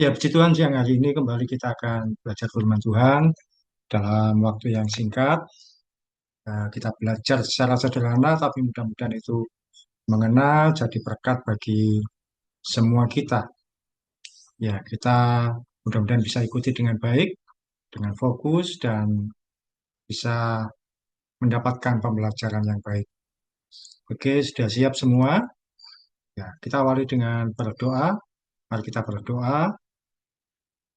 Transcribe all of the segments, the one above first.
Ya, puji Tuhan siang hari ini kembali kita akan belajar firman Tuhan dalam waktu yang singkat. Kita belajar secara sederhana, tapi mudah-mudahan itu mengenal jadi berkat bagi semua kita. Ya, kita mudah-mudahan bisa ikuti dengan baik, dengan fokus, dan bisa mendapatkan pembelajaran yang baik. Oke, sudah siap semua? Ya, kita awali dengan berdoa. Mari kita berdoa.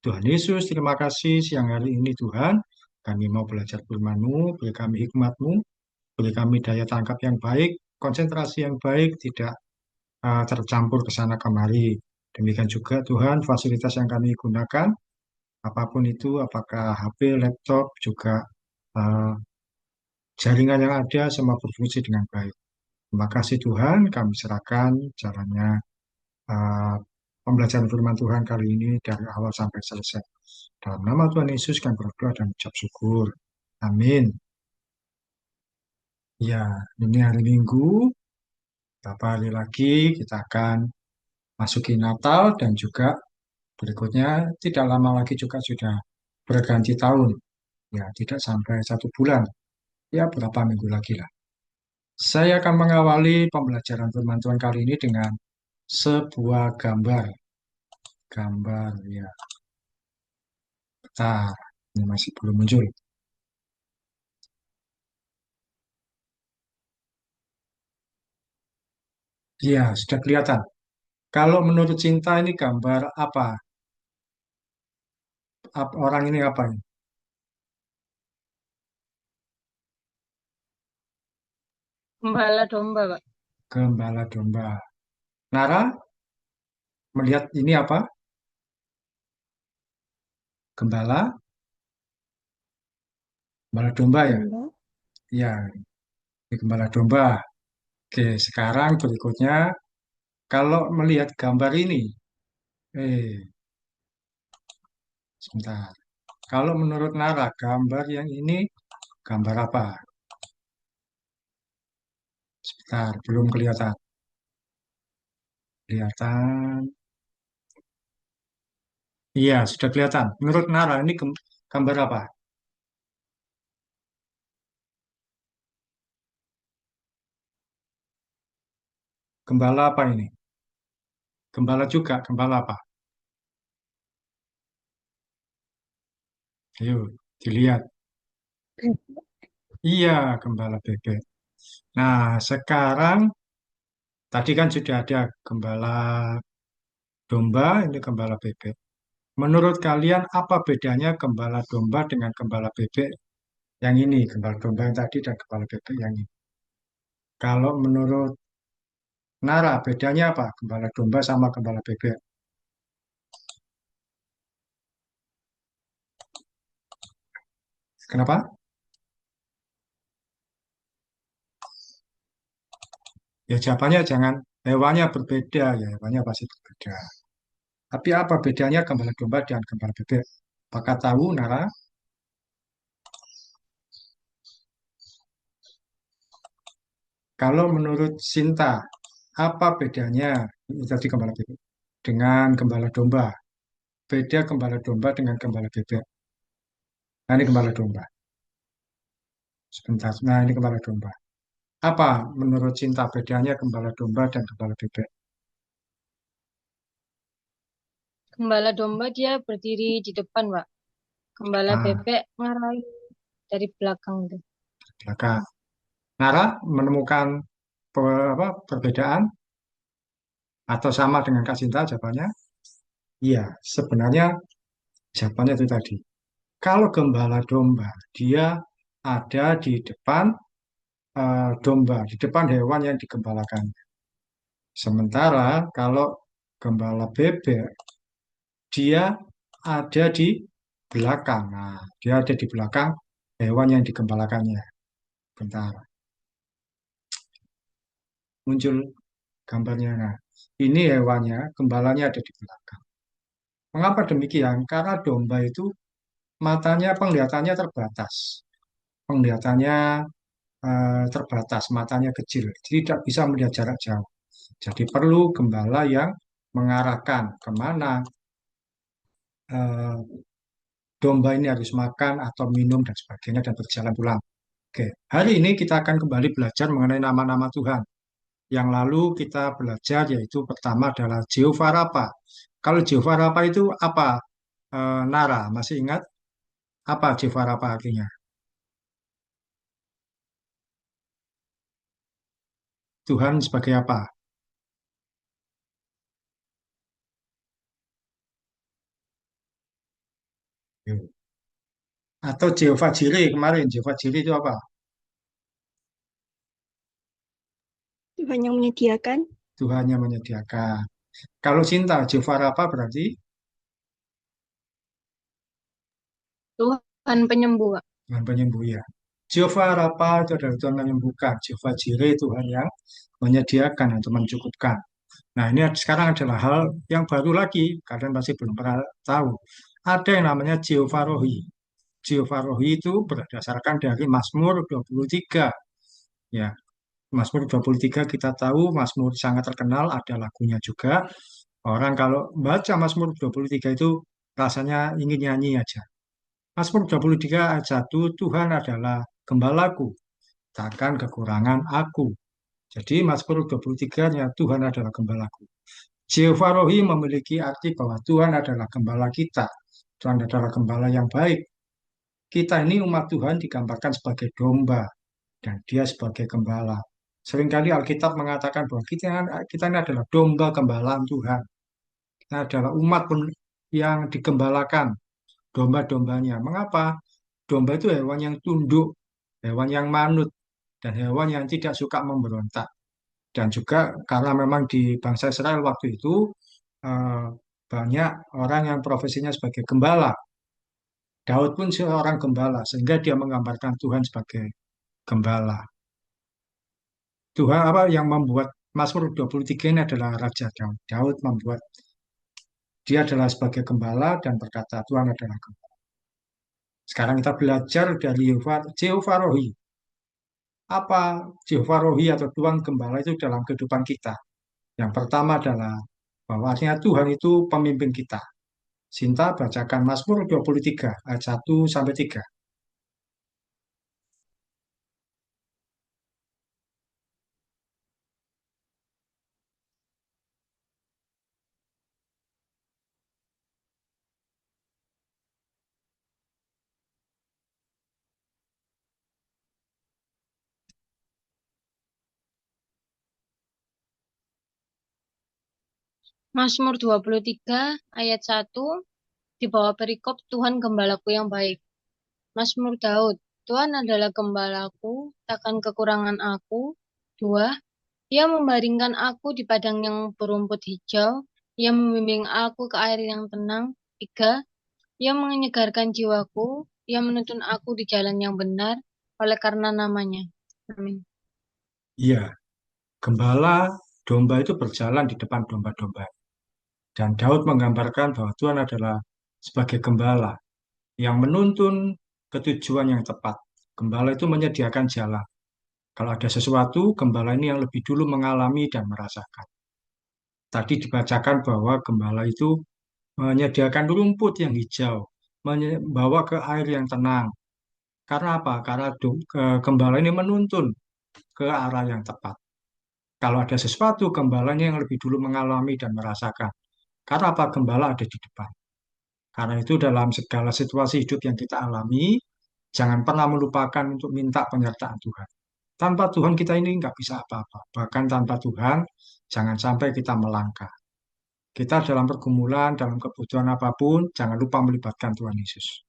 Tuhan Yesus, terima kasih siang hari ini Tuhan. Kami mau belajar firman-Mu, beri kami hikmat-Mu, beri kami daya tangkap yang baik, konsentrasi yang baik, tidak tercampur ke sana kemari. Demikian juga Tuhan, fasilitas yang kami gunakan, apapun itu, apakah HP, laptop, juga uh, jaringan yang ada, semua berfungsi dengan baik. Terima kasih Tuhan, kami serahkan jalannya uh, pembelajaran firman Tuhan kali ini dari awal sampai selesai. Dalam nama Tuhan Yesus kami berdoa dan ucap syukur. Amin. Ya, ini hari Minggu. Beberapa hari lagi kita akan masuki Natal dan juga berikutnya tidak lama lagi juga sudah berganti tahun. Ya, tidak sampai 1 bulan. Ya, berapa minggu lagi lah. Saya akan mengawali pembelajaran firman Tuhan kali ini dengan sebuah gambar. Gambar, ya, bentar. Ini masih belum muncul. Iya, sudah kelihatan. Kalau menurut Cinta ini gambar apa? Orang ini apa ini? Gembala domba, Pak. Gembala domba. Nara, melihat ini apa? Gembala, gembala domba ya? Domba. Iya, ini gembala domba. Oke, sekarang berikutnya, kalau melihat gambar ini, eh, sebentar. Kalau menurut Nara, gambar yang ini gambar apa? Sebentar, belum kelihatan. Kelihatan. Iya, sudah kelihatan. Menurut Nara, ini gambar apa? Gembala apa ini? Gembala juga, gembala apa? Ayo, dilihat. Iya, gembala bebek. Nah, sekarang tadi kan sudah ada gembala domba, ini gembala bebek. Menurut kalian apa bedanya gembala domba dengan gembala bebek yang ini? Gembala domba yang tadi dan gembala bebek yang ini. Kalau menurut Nara, bedanya apa? Gembala domba sama gembala bebek. Kenapa? Ya jawabannya jangan hewannya berbeda, ya hewannya pasti berbeda. Tapi apa bedanya gembala domba dan gembala bebek? Apakah tahu, Nara? Kalau menurut Sinta, apa bedanya ini tadi gembala bebek dengan gembala domba? Beda gembala domba dengan gembala bebek. Nah, ini gembala domba. Sebentar. Nah, ini gembala domba. Apa menurut Cinta bedanya gembala domba dan gembala bebek? Gembala domba dia berdiri di depan, Pak. Gembala Ah, bebek ngarahin dari belakang tuh. belakang. Nara menemukan perbedaan atau sama dengan Kak Cinta jawabannya? Iya, sebenarnya jawabannya itu tadi. Kalau gembala domba, dia ada di depan domba, di depan hewan yang digembalakan. Sementara kalau gembala bebek, dia ada di belakang. Nah, dia ada di belakang hewan yang digembalakannya. Bentar, muncul gambarnya. Nah, ini hewannya, gembalanya ada di belakang. Mengapa demikian? Karena domba itu matanya penglihatannya terbatas. Penglihatannya terbatas, matanya kecil, tidak bisa melihat jarak jauh. Jadi perlu gembala yang mengarahkan kemana eh, domba ini harus makan atau minum dan sebagainya dan berjalan pulang. Oke, hari ini kita akan kembali belajar mengenai nama-nama Tuhan. Yang lalu kita belajar yaitu pertama adalah Jehovah Rafa. Kalau Jehovah Rafa itu apa? Nara, masih ingat apa Jehovah Rafa artinya? Tuhan sebagai apa? Atau Jehovah Jireh kemarin, Jehovah Jireh itu apa? Tuhan yang menyediakan. Tuhan yang menyediakan. Kalau cinta, Jehovah Rafa berarti Tuhan penyembuh, Wak. Tuhan penyembuh ya. Jehovah Rafa itu adalah Tuhan menyembuhkan. Jehovah Jireh Tuhan yang menyediakan atau mencukupkan. Nah, ini sekarang adalah hal yang baru lagi. Kalian masih belum pernah tahu. Ada yang namanya Jehovah Rohi. Jehovah Rohi itu berdasarkan dari Mazmur 23. Ya, Mazmur 23 kita tahu Mazmur sangat terkenal, ada lagunya juga. Orang kalau baca Mazmur 23 itu rasanya ingin nyanyi aja. Mazmur 23 ayat 1, Tuhan adalah gembalaku, takkan kekurangan aku. Jadi Mazmur 23-nya Tuhan adalah gembalaku. Jehovah Rohi memiliki arti bahwa Tuhan adalah gembala kita. Tuhan adalah gembala yang baik. Kita ini umat Tuhan digambarkan sebagai domba dan dia sebagai gembala. Seringkali Alkitab mengatakan bahwa kita ini adalah domba gembalaan Tuhan. Kita adalah umat yang digembalakan, domba-dombanya. Mengapa? Domba itu hewan yang tunduk, hewan yang manut, dan hewan yang tidak suka memberontak. Dan juga karena memang di bangsa Israel waktu itu eh, banyak orang yang profesinya sebagai gembala. Daud pun seorang gembala, sehingga dia menggambarkan Tuhan sebagai gembala. Tuhan apa yang membuat Mazmur 23 ini adalah Raja Daud. Daud membuat dia adalah sebagai gembala dan berkata Tuhan adalah gembala. Sekarang kita belajar dari Jehovah Rohi. Apa Jehovah Rohi atau Tuhan Gembala itu dalam kehidupan kita? Yang pertama adalah bahwa artinya Tuhan itu pemimpin kita. Sinta bacakan Mazmur 23 ayat 1 sampai 3. Mazmur 23 ayat 1 di bawah perikop Tuhan gembalaku yang baik. Mazmur Daud, Tuhan adalah gembalaku, takkan kekurangan aku. 2. Ia membaringkan aku di padang yang berumput hijau. Ia membimbing aku ke air yang tenang. 3. Ia menyegarkan jiwaku. Ia menuntun aku di jalan yang benar oleh karena namanya. Amin. Iya, gembala domba itu berjalan di depan domba-domba. Dan Daud menggambarkan bahwa Tuhan adalah sebagai gembala yang menuntun ketujuan yang tepat. Gembala itu menyediakan jalan. Kalau ada sesuatu, gembala ini yang lebih dulu mengalami dan merasakan. Tadi dibacakan bahwa gembala itu menyediakan rumput yang hijau, membawa ke air yang tenang. Karena apa? Karena gembala ini menuntun ke arah yang tepat. Kalau ada sesuatu, gembalanya yang lebih dulu mengalami dan merasakan. Karena apa? Gembala ada di depan. Karena itu dalam segala situasi hidup yang kita alami, jangan pernah melupakan untuk minta penyertaan Tuhan. Tanpa Tuhan kita ini nggak bisa apa-apa. Bahkan tanpa Tuhan, jangan sampai kita melangkah. Kita dalam pergumulan, dalam kebutuhan apapun, jangan lupa melibatkan Tuhan Yesus.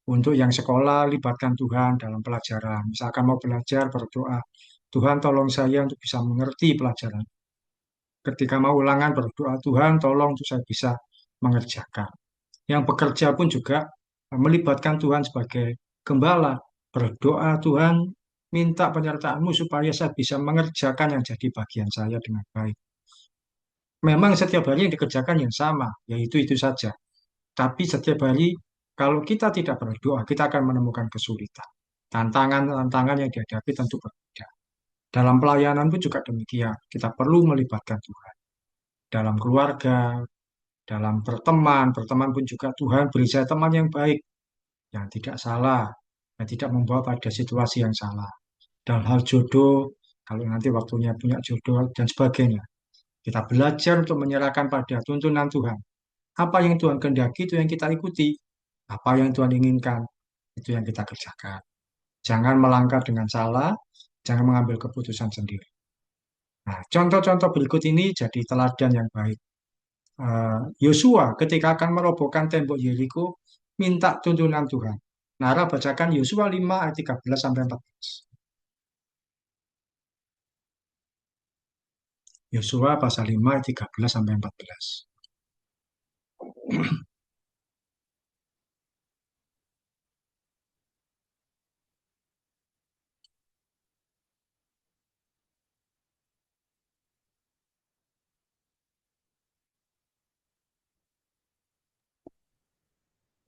Untuk yang sekolah, libatkan Tuhan dalam pelajaran. Misalkan mau belajar, berdoa. Tuhan tolong saya untuk bisa mengerti pelajaran. Ketika mau ulangan, berdoa, Tuhan tolong untuk saya bisa mengerjakan. Yang bekerja pun juga melibatkan Tuhan sebagai gembala. Berdoa, Tuhan minta penyertaan-Mu supaya saya bisa mengerjakan yang jadi bagian saya dengan baik. Memang setiap hari yang dikerjakan yang sama, yaitu itu saja. Tapi setiap hari, kalau kita tidak berdoa, kita akan menemukan kesulitan. Tantangan-tantangan yang dihadapi tentu berbeda. Dalam pelayanan pun juga demikian. Kita perlu melibatkan Tuhan. Dalam keluarga, dalam berteman, berteman pun juga Tuhan beri saya teman yang baik, yang tidak salah, yang tidak membawa pada situasi yang salah. Dalam hal jodoh, kalau nanti waktunya punya jodoh dan sebagainya, kita belajar untuk menyerahkan pada tuntunan Tuhan. Apa yang Tuhan kehendaki itu yang kita ikuti. Apa yang Tuhan inginkan itu yang kita kerjakan. Jangan melangkah dengan salah, jangan mengambil keputusan sendiri. Nah, contoh-contoh berikut ini jadi teladan yang baik. Yosua ketika akan merobohkan tembok Yeriko minta tuntunan Tuhan. Nara bacakan Yosua 5 ayat 13 sampai 14. Yosua pasal 5 ayat 13 sampai 14.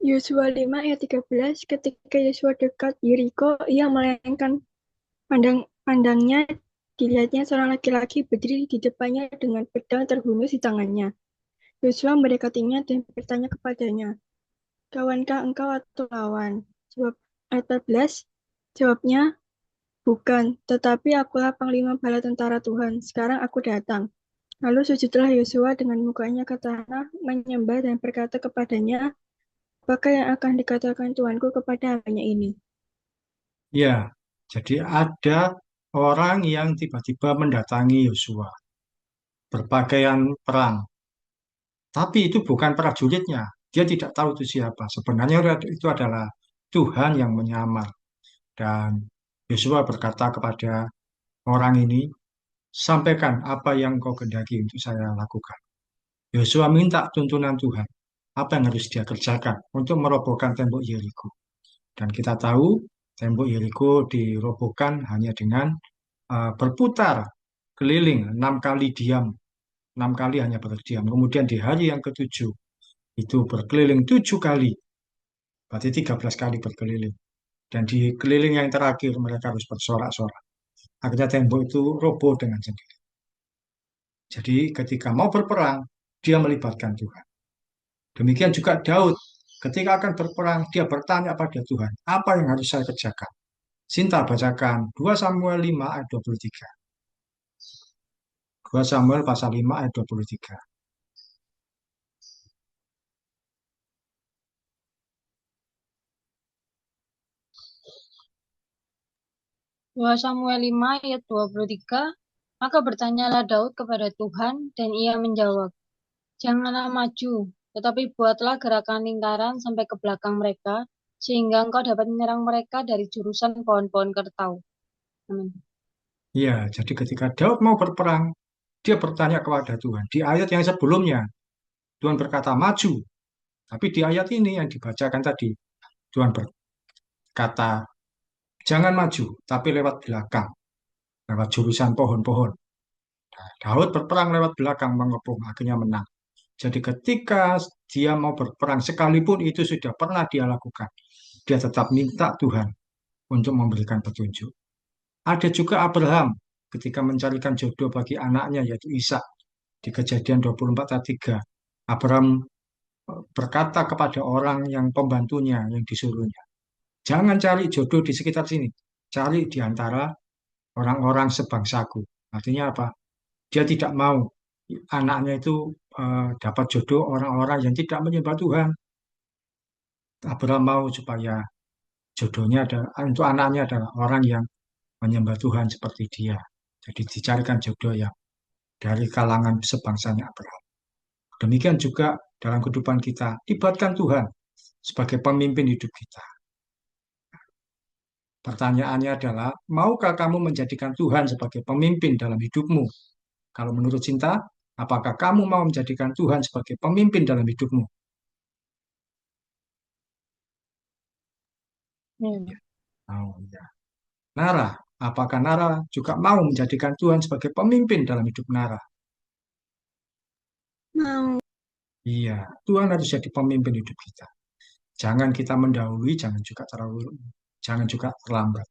Yosua 5 ayat 13, ketika Yosua dekat Yeriko, ia melayangkan pandangnya, dilihatnya seorang laki-laki berdiri di depannya dengan pedang terhunus di tangannya. Yosua mendekatinya dan bertanya kepadanya, kawankah engkau atau lawan? Jawab ayat 14, jawabnya, bukan, tetapi akulah panglima bala tentara Tuhan. Sekarang aku datang. Lalu sujudlah Yosua dengan mukanya ke tanah, menyembah dan berkata kepadanya, apakah yang akan dikatakan Tuanku kepada hambanya ini? Ya, jadi ada orang yang tiba-tiba mendatangi Yosua berpakaian perang. Tapi itu bukan prajuritnya. Dia tidak tahu itu siapa. Sebenarnya itu adalah Tuhan yang menyamar. Dan Yosua berkata kepada orang ini, sampaikan apa yang kau kehendaki untuk saya lakukan. Yosua minta tuntunan Tuhan. Apa yang harus dia kerjakan untuk merobohkan tembok Yeriko. Dan kita tahu tembok Yeriko dirobohkan hanya dengan berputar keliling 6 kali diam, 6 kali hanya berdiam. Kemudian di hari yang ketujuh itu berkeliling 7 kali, berarti 13 kali berkeliling. Dan di keliling yang terakhir mereka harus bersorak-sorak. Akhirnya tembok itu roboh dengan sendiri. Jadi ketika mau berperang, dia melibatkan Tuhan. Demikian juga Daud, ketika akan berperang, dia bertanya pada Tuhan, apa yang harus saya kerjakan? Sinta bacakan 2 Samuel 5 ayat 23. 2 Samuel pasal 5 ayat 23. 2 Samuel 5 ayat 23, maka bertanyalah Daud kepada Tuhan, dan ia menjawab, janganlah maju, tetapi buatlah gerakan lingkaran sampai ke belakang mereka, sehingga engkau dapat menyerang mereka dari jurusan pohon-pohon kertau. Amin. Ya, jadi ketika Daud mau berperang, dia bertanya kepada Tuhan. Di ayat yang sebelumnya, Tuhan berkata maju. Tapi di ayat ini yang dibacakan tadi, Tuhan berkata, jangan maju, tapi lewat belakang, lewat jurusan pohon-pohon. Nah, Daud berperang lewat belakang, mengepung, akhirnya menang. Jadi ketika dia mau berperang, sekalipun itu sudah pernah dia lakukan, dia tetap minta Tuhan untuk memberikan petunjuk. Ada juga Abraham ketika mencarikan jodoh bagi anaknya, yaitu Ishak. Di Kejadian 24 ayat 3, Abraham berkata kepada orang yang pembantunya, yang disuruhnya, jangan cari jodoh di sekitar sini, cari di antara orang-orang sebangsaku. Artinya apa? Dia tidak mau anaknya itu dapat jodoh orang-orang yang tidak menyembah Tuhan. Abraham mau supaya jodohnya adalah untuk anaknya adalah orang yang menyembah Tuhan seperti dia. Jadi dicarikan jodoh yang dari kalangan sebangsanya Abraham. Demikian juga dalam kehidupan kita, libatkan Tuhan sebagai pemimpin hidup kita. Pertanyaannya adalah, maukah kamu menjadikan Tuhan sebagai pemimpin dalam hidupmu? Kalau menurut Cinta, apakah kamu mau menjadikan Tuhan sebagai pemimpin dalam hidupmu? Ya. Oh, ya. Nara, apakah Nara juga mau menjadikan Tuhan sebagai pemimpin dalam hidup Nara? Mau. Iya, Tuhan harus jadi pemimpin hidup kita. Jangan kita mendahului, jangan juga terlambat.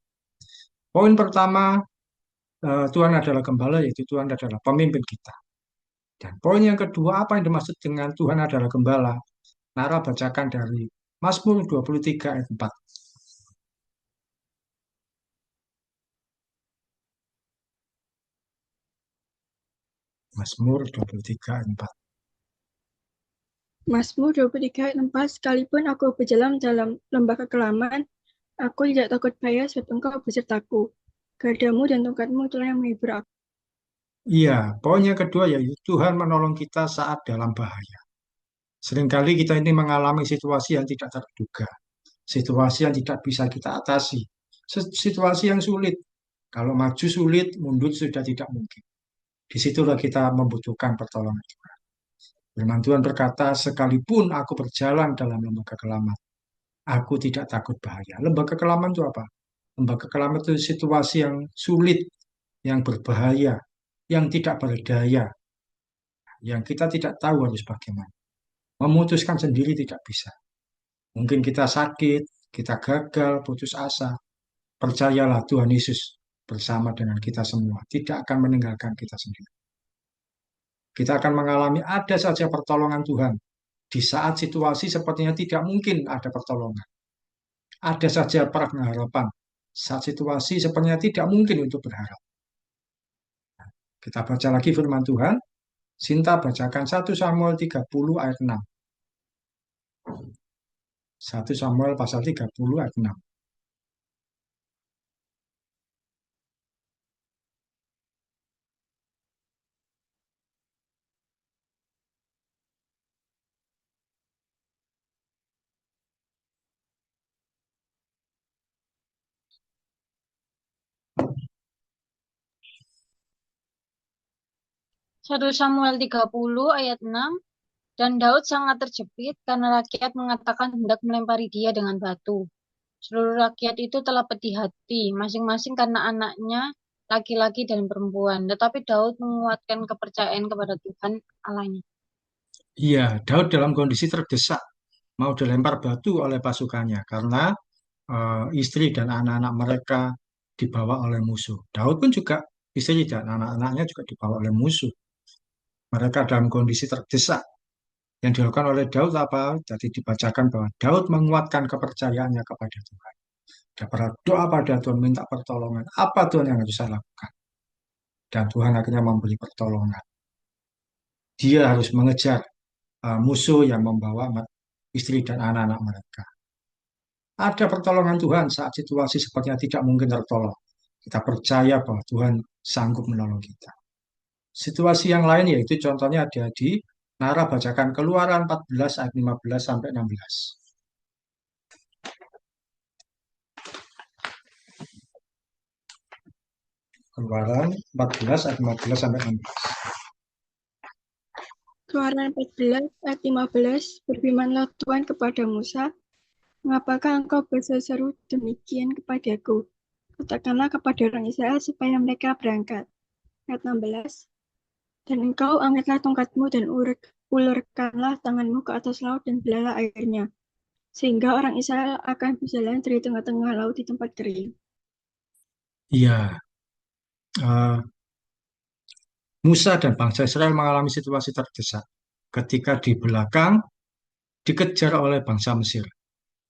Poin pertama, Tuhan adalah gembala, yaitu Tuhan adalah pemimpin kita. Dan poin yang kedua, apa yang dimaksud dengan Tuhan adalah gembala? Nara bacakan dari Mazmur 23 ayat 4. Mazmur 23 ayat 4. Mazmur 23 ayat 4, sekalipun aku berjalan dalam lembah kekelaman, aku tidak takut bahaya sebab engkau besertaku. Gadamu dan tongkatmu itulah yang menghibur aku. Iya, poin yang kedua yaitu Tuhan menolong kita saat dalam bahaya. Seringkali kita ini mengalami situasi yang tidak terduga, situasi yang tidak bisa kita atasi, situasi yang sulit. Kalau maju sulit, mundur sudah tidak mungkin. Disitulah kita membutuhkan pertolongan Tuhan. Firman Tuhan berkata, sekalipun aku berjalan dalam lembah kekelaman, aku tidak takut bahaya. Lembah kekelaman itu apa? Lembah kekelaman itu situasi yang sulit, yang berbahaya, yang tidak berdaya, yang kita tidak tahu harus bagaimana. Memutuskan sendiri tidak bisa. Mungkin kita sakit, kita gagal, putus asa. Percayalah Tuhan Yesus bersama dengan kita semua. Tidak akan meninggalkan kita sendiri. Kita akan mengalami ada saja pertolongan Tuhan. Di saat situasi sepertinya tidak mungkin ada pertolongan. Ada saja pengharapan. Saat situasi sepertinya tidak mungkin untuk berharap. Kita baca lagi firman Tuhan. Sinta bacakan 1 Samuel 30 ayat 6. 1 Samuel pasal 30 ayat 6. Satu Samuel 30 ayat 6. Dan Daud sangat terjepit karena rakyat mengatakan hendak melempari dia dengan batu. Seluruh rakyat itu telah pedih hati, masing-masing karena anaknya laki-laki dan perempuan. Tetapi Daud menguatkan kepercayaan kepada Tuhan Allahnya. Iya, Daud dalam kondisi terdesak, mau dilempar batu oleh pasukannya karena istri dan anak-anak mereka dibawa oleh musuh. Daud pun juga istri dan anak-anaknya juga dibawa oleh musuh. Mereka dalam kondisi terdesak. Yang dilakukan oleh Daud apa? Jadi dibacakan bahwa Daud menguatkan kepercayaannya kepada Tuhan. Dia berdoa pada Tuhan, minta pertolongan. Apa Tuhan yang harus saya lakukan? Dan Tuhan akhirnya memberi pertolongan. Dia harus mengejar musuh yang membawa istri dan anak-anak mereka. Ada pertolongan Tuhan saat situasi sepertinya tidak mungkin tertolong. Kita percaya bahwa Tuhan sanggup menolong kita. Situasi yang lain yaitu contohnya ada di Nara bacakan Keluaran 14 ayat 15 sampai 16. Keluaran 14 ayat 15 sampai 16. Keluaran 14 ayat 15, berfirmanlah Tuhan kepada Musa, mengapakah engkau berseru demikian kepadaku? Katakanlah kepada orang Israel supaya mereka berangkat. Ayat 16, dan engkau angkatlah tongkatmu dan ulurkanlah tanganmu ke atas laut dan belalah airnya, sehingga orang Israel akan berjalan dari tengah-tengah laut di tempat kering. Iya, eh, Musa dan bangsa Israel mengalami situasi terdesak ketika di belakang dikejar oleh bangsa Mesir.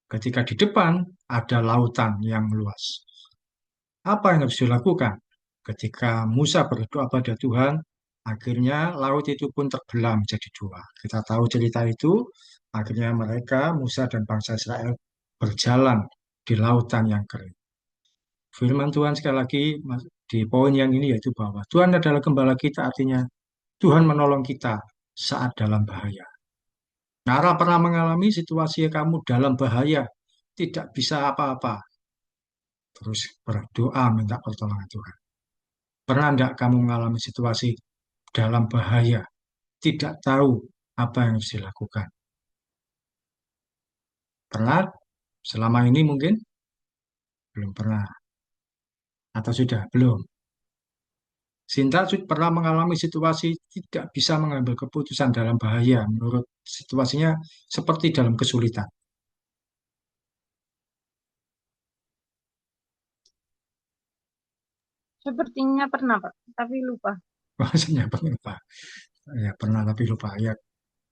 Ketika di depan ada lautan yang luas. Apa yang harus dilakukan? Ketika Musa berdoa pada Tuhan, akhirnya laut itu pun terbelah menjadi dua. Kita tahu cerita itu, akhirnya mereka, Musa dan bangsa Israel, berjalan di lautan yang kering. Firman Tuhan sekali lagi di poin yang ini yaitu bahwa Tuhan adalah gembala kita, artinya Tuhan menolong kita saat dalam bahaya. Nara pernah mengalami situasi kamu dalam bahaya, tidak bisa apa-apa, terus berdoa minta pertolongan Tuhan. Pernah enggak kamu mengalami situasi dalam bahaya, tidak tahu apa yang harus dilakukan? Pernah? Selama ini mungkin? Belum pernah. Atau sudah? Belum. Sinta pernah mengalami situasi tidak bisa mengambil keputusan dalam bahaya. Menurut situasinya seperti dalam kesulitan. Sepertinya pernah, Pak, tapi lupa. Maksudnya apa? Ya, pernah tapi lupa. Ya,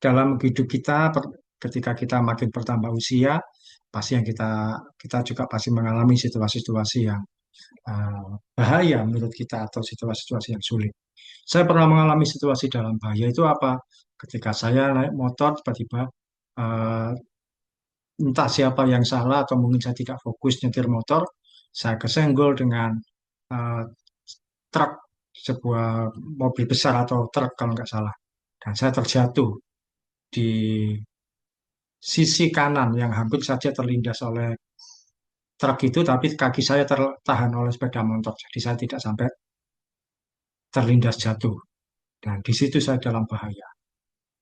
dalam hidup kita, ketika kita makin bertambah usia, pasti yang kita juga pasti mengalami situasi-situasi yang eh, bahaya menurut kita atau situasi-situasi yang sulit. Saya pernah mengalami situasi dalam bahaya itu apa? Ketika saya naik motor, tiba-tiba eh, entah siapa yang salah atau mungkin saya tidak fokus nyetir motor, saya kesenggol dengan eh, truk, sebuah mobil besar atau truk kalau nggak salah. Dan saya terjatuh di sisi kanan yang hampir saja terlindas oleh truk itu, tapi kaki saya tertahan oleh sepeda motor. Jadi saya tidak sampai terlindas jatuh. Dan di situ saya dalam bahaya.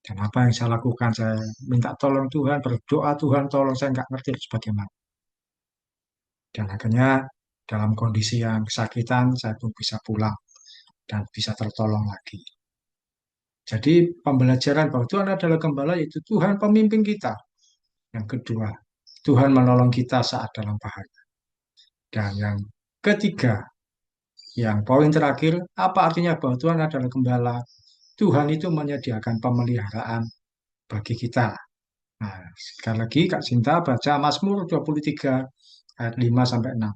Dan apa yang saya lakukan? Saya minta tolong Tuhan, berdoa Tuhan tolong, saya nggak ngerti harus bagaimana. Dan akhirnya dalam kondisi yang kesakitan, saya pun bisa pulang dan bisa tertolong lagi. Jadi pembelajaran bahwa Tuhan adalah gembala, yaitu Tuhan pemimpin kita. Yang kedua, Tuhan menolong kita saat dalam bahaya. Dan yang ketiga, yang poin terakhir, apa artinya bahwa Tuhan adalah gembala? Tuhan itu menyediakan pemeliharaan bagi kita. Nah, sekali lagi Kak Sinta baca Mazmur 23 ayat 5 sampai 6.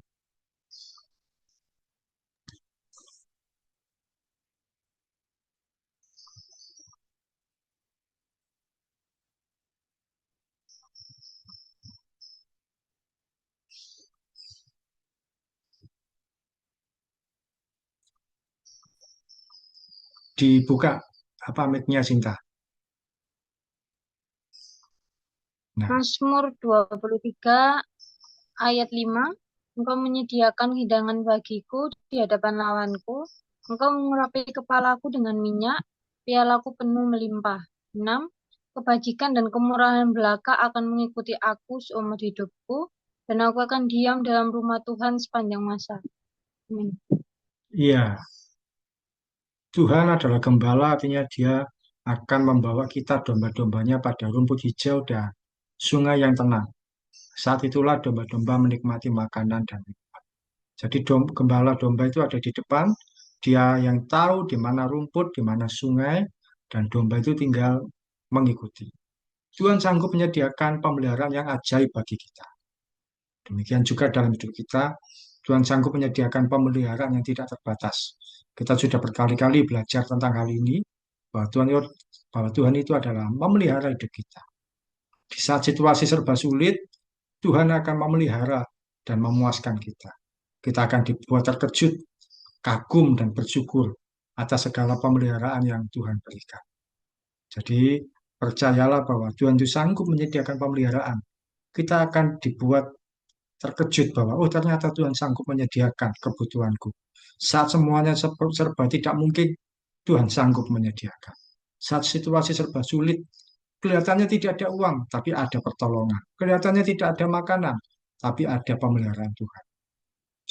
Dibuka apa mic-nya Sinta? Nah, Mazmur 23 ayat 5. Engkau menyediakan hidangan bagiku di hadapan lawanku. Engkau mengurapi kepalaku dengan minyak, pialaku penuh melimpah. 6. Kebajikan dan kemurahan belaka akan mengikuti aku seumur hidupku, dan aku akan diam dalam rumah Tuhan sepanjang masa. Amin. iya, Tuhan adalah gembala, artinya dia akan membawa kita domba-dombanya pada rumput hijau dan sungai yang tenang. Saat itulah domba-domba menikmati makanan dan minuman. Jadi gembala domba itu ada di depan, dia yang tahu di mana rumput, di mana sungai, dan domba itu tinggal mengikuti. Tuhan sanggup menyediakan pemeliharaan yang ajaib bagi kita. Demikian juga dalam hidup kita, Tuhan sanggup menyediakan pemeliharaan yang tidak terbatas. Kita sudah berkali-kali belajar tentang hal ini, bahwa Tuhan itu adalah memelihara hidup kita. Di saat situasi serba sulit, Tuhan akan memelihara dan memuaskan kita. Kita akan dibuat terkejut, kagum, dan bersyukur atas segala pemeliharaan yang Tuhan berikan. Jadi, percayalah bahwa Tuhan itu sanggup menyediakan pemeliharaan. Kita akan dibuat terkejut bahwa, oh ternyata Tuhan sanggup menyediakan kebutuhanku. Saat semuanya serba tidak mungkin, Tuhan sanggup menyediakan. Saat situasi serba sulit, kelihatannya tidak ada uang, tapi ada pertolongan. Kelihatannya tidak ada makanan, tapi ada pemeliharaan Tuhan.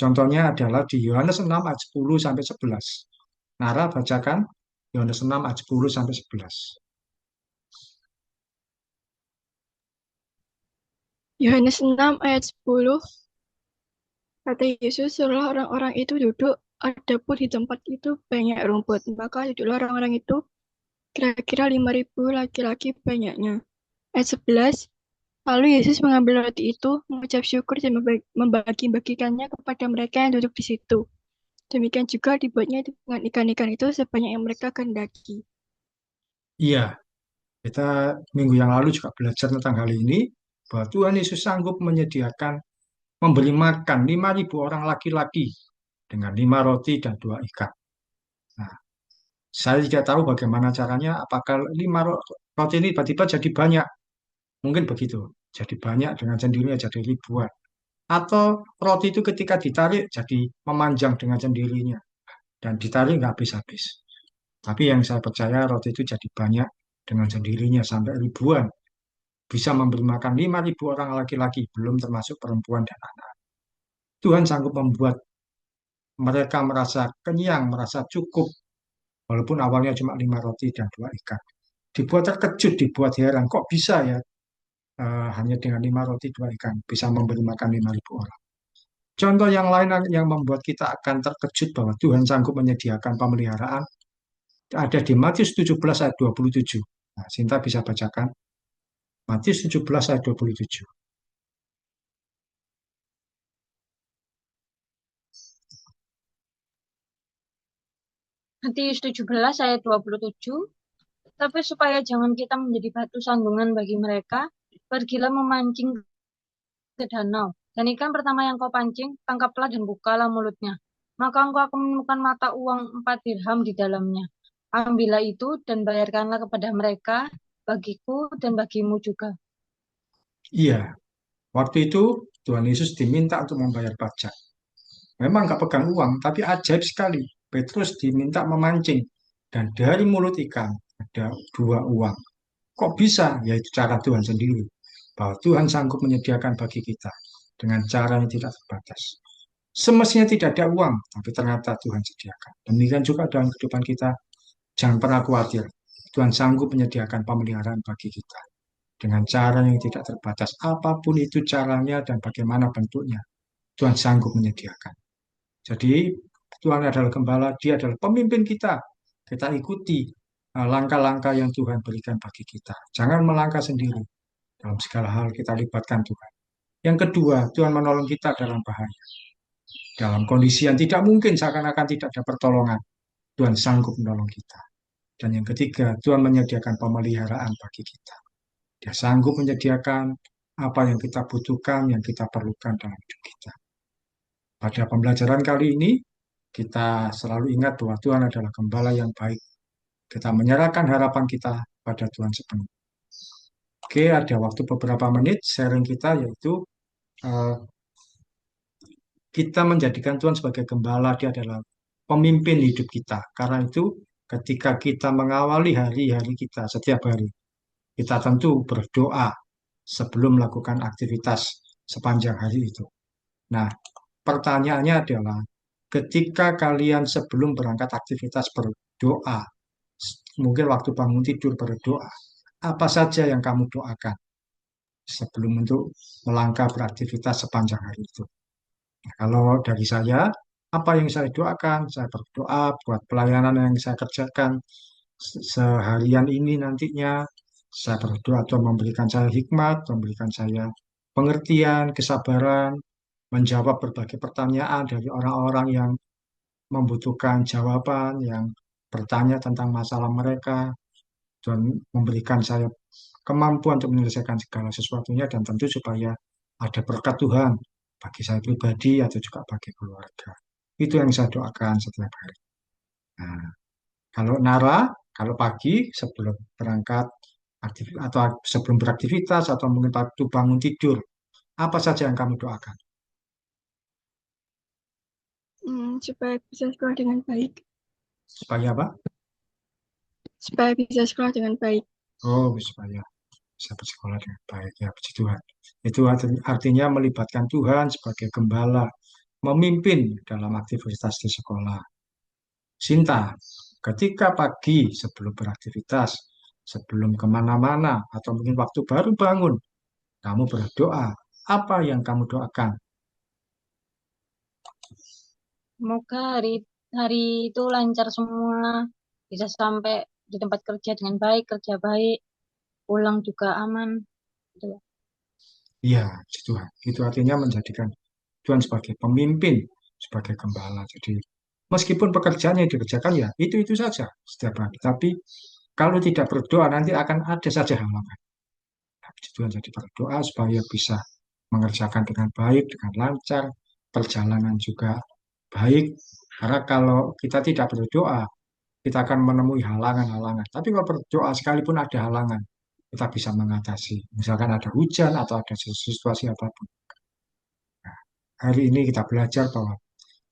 Contohnya adalah di Yohanes 6 ayat 10 sampai 11. Nara bacakan Yohanes 6 ayat 10 sampai 11. Yohanes 6 ayat 10, kata Yesus, setelah orang-orang itu duduk, adapun di tempat itu banyak rumput. Maka duduklah orang-orang itu, kira-kira 5.000 laki-laki banyaknya. Ayat 11, lalu Yesus mengambil roti itu, mengucap syukur dan membagi-bagikannya kepada mereka yang duduk di situ. Demikian juga dibuatnya dengan ikan-ikan itu sebanyak yang mereka kehendaki. Iya, kita minggu yang lalu juga belajar tentang hal ini, bahwa Tuhan Yesus sanggup menyediakan, memberi makan 5.000 orang laki-laki dengan 5 roti dan 2 ikan. Nah, saya tidak tahu bagaimana caranya, apakah 5 roti ini tiba-tiba jadi banyak. Mungkin begitu, jadi banyak dengan sendirinya jadi ribuan. Atau roti itu ketika ditarik jadi memanjang dengan sendirinya dan ditarik nggak habis-habis. Tapi yang saya percaya roti itu jadi banyak dengan sendirinya sampai ribuan. Bisa memberi makan 5.000 orang laki-laki, belum termasuk perempuan dan anak. Tuhan sanggup membuat mereka merasa kenyang, merasa cukup, walaupun awalnya cuma 5 roti dan 2 ikan. Dibuat terkejut, dibuat heran, kok bisa ya hanya dengan 5 roti 2 ikan bisa memberi makan 5.000 orang. Contoh yang lain yang membuat kita akan terkejut bahwa Tuhan sanggup menyediakan pemeliharaan Ada di Matius 17 ayat 27. Nah, Sinta bisa bacakan Matius 17 ayat 27. Matius 17 ayat 27. Tapi supaya jangan kita menjadi batu sandungan bagi mereka, pergilah memancing ke danau. Dan ikan pertama yang kau pancing, tangkaplah dan bukalah mulutnya. Maka engkau akan menemukan mata uang 4 dirham di dalamnya. Ambillah itu dan bayarkanlah kepada mereka, bagiku dan bagimu juga. Iya, waktu itu Tuhan Yesus diminta untuk membayar pajak. Memang nggak pegang uang, tapi ajaib sekali. Petrus diminta memancing. Dan dari mulut ikan ada 2 uang. Kok bisa? Yaitu cara Tuhan sendiri. Bahwa Tuhan sanggup menyediakan bagi kita dengan cara yang tidak terbatas. Semestinya tidak ada uang, tapi ternyata Tuhan sediakan. Demikian juga dalam kehidupan kita, jangan pernah khawatir. Tuhan sanggup menyediakan pemeliharaan bagi kita dengan cara yang tidak terbatas. Apapun itu caranya dan bagaimana bentuknya, Tuhan sanggup menyediakan. Jadi Tuhan adalah gembala, Dia adalah pemimpin kita. Kita ikuti langkah-langkah yang Tuhan berikan bagi kita. Jangan melangkah sendiri. Dalam segala hal kita libatkan Tuhan. Yang kedua, Tuhan menolong kita dalam bahaya. Dalam kondisi yang tidak mungkin, seakan-akan tidak ada pertolongan, Tuhan sanggup menolong kita. Dan yang ketiga, Tuhan menyediakan pemeliharaan bagi kita. Dia sanggup menyediakan apa yang kita butuhkan, yang kita perlukan dalam hidup kita. Pada pembelajaran kali ini, kita selalu ingat bahwa Tuhan adalah gembala yang baik. Kita menyerahkan harapan kita pada Tuhan sepenuhnya. Oke, ada waktu beberapa menit sharing kita, yaitu eh, kita menjadikan Tuhan sebagai gembala, Dia adalah pemimpin hidup kita. Karena itu, ketika kita mengawali hari-hari kita setiap hari, kita tentu berdoa sebelum melakukan aktivitas sepanjang hari itu. Nah, pertanyaannya adalah, ketika kalian sebelum berangkat aktivitas berdoa, mungkin waktu bangun tidur berdoa, apa saja yang kamu doakan sebelum untuk melangkah beraktivitas sepanjang hari itu? Nah, kalau dari saya, apa yang saya doakan? Saya berdoa buat pelayanan yang saya kerjakan seharian ini nantinya. Saya berdoa Tuhan memberikan saya hikmat, memberikan saya pengertian, kesabaran, menjawab berbagai pertanyaan dari orang-orang yang membutuhkan jawaban, yang bertanya tentang masalah mereka. Tuhan memberikan saya kemampuan untuk menyelesaikan segala sesuatunya dan tentu supaya ada berkat Tuhan bagi saya pribadi atau juga bagi keluarga. Itu yang saya doakan setiap hari. Nah, kalau Nara, kalau pagi sebelum berangkat atau sebelum beraktivitas atau mungkin waktu bangun tidur, apa saja yang kamu doakan? Supaya bisa sekolah dengan baik. Supaya apa? Supaya bisa sekolah dengan baik. Oh, supaya bisa bersekolah dengan baik, ya puji Tuhan. Itu artinya melibatkan Tuhan sebagai gembala, memimpin dalam aktivitas di sekolah. Sinta, ketika pagi sebelum beraktivitas, sebelum kemana-mana, atau mungkin waktu baru bangun, kamu berdoa, apa yang kamu doakan? Semoga hari hari itu lancar semua, bisa sampai di tempat kerja dengan baik, kerja baik, pulang juga aman. Gitu. Iya, puji Tuhan. Itu artinya menjadikan Tuhan sebagai pemimpin, sebagai gembala. Jadi, meskipun pekerjaan yang dikerjakan ya itu-itu saja setiap hari. Tapi kalau tidak berdoa nanti akan ada saja halangan. Nah, puji Tuhan, jadi berdoa supaya bisa mengerjakan dengan baik, dengan lancar, perjalanan juga baik. Karena kalau kita tidak berdoa, kita akan menemui halangan-halangan. Tapi kalau berdoa sekalipun ada halangan, kita bisa mengatasi. Misalkan ada hujan atau ada situasi apapun. Nah, hari ini kita belajar bahwa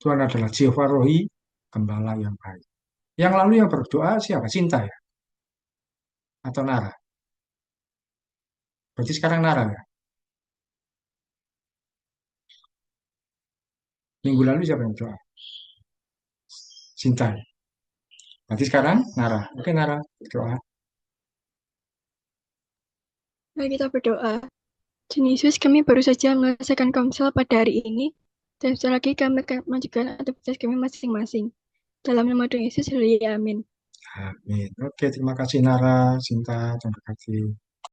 Tuhan adalah Jehovah Rohi, gembala yang baik. Yang lalu yang berdoa siapa? Sinta ya? Atau Nara? Berarti sekarang Nara ya? Minggu lalu siapa yang berdoa? Sinta ya? Berarti sekarang Nara. Oke Nara, berdoa. Mari kita berdoa. Tuhan Yesus, kami baru saja menyelesaikan komsel pada hari ini, dan setelah lagi kami akan melanjutkan aktivitas kami masing-masing. Dalam nama Tuhan Yesus, haleluya, amin. Amin. Oke, terima kasih Nara, Sinta, terima kasih.